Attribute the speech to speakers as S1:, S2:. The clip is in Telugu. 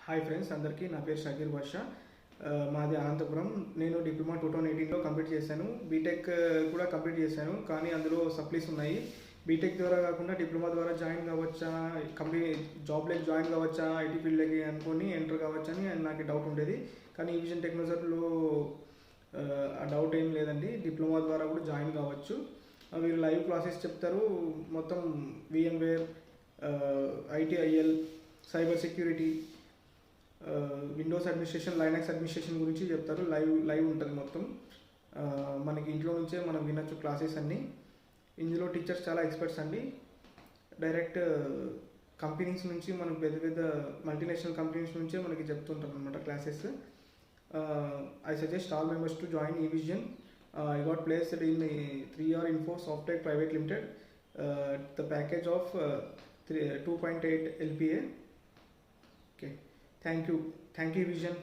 S1: హాయ్ ఫ్రెండ్స్ అందరికీ నా పేరు షకీర్ బాషా. మాది అనంతపురం. నేను డిప్లొమా 2018లో కంప్లీట్ చేశాను. బీటెక్ కూడా కంప్లీట్ చేశాను, కానీ అందులో సప్లీస్ ఉన్నాయి. బీటెక్ ద్వారా కాకుండా డిప్లొమా ద్వారా జాయిన్ కావచ్చా, కంపెనీ జాబ్లోకి జాయిన్ కావచ్చా, ఐటీ ఫీల్డ్లోకి అనుకొని ఎంటర్ కావచ్చా అని నాకు డౌట్ ఉండేది. కానీ ఈ విజన్ టెక్నాలజీలో ఆ డౌట్ ఏం లేదండి. డిప్లొమా ద్వారా కూడా జాయిన్ కావచ్చు. వీళ్ళు లైవ్ క్లాసెస్ చెప్తారు. మొత్తం VMware, ITIL, cyber security, Windows administration, Linux administration గురించి చెప్తారు. లైవ్ ఉంటుంది మొత్తం. మనకి ఇంట్లో నుంచే మనం వినొచ్చు క్లాసెస్ అన్నీ. ఇందులో టీచర్స్ చాలా ఎక్స్పర్ట్స్ అండి. డైరెక్ట్ కంపెనీస్ నుంచి, మనకు పెద్ద పెద్ద మల్టీనేషనల్ కంపెనీస్ నుంచే మనకి చెప్తుంటారు అనమాట classes. I suggest all members to join eVision. I got placed in the 3R Info Software Private Limited. The package of 2.8 LPA. Okay. Thank you, eVision.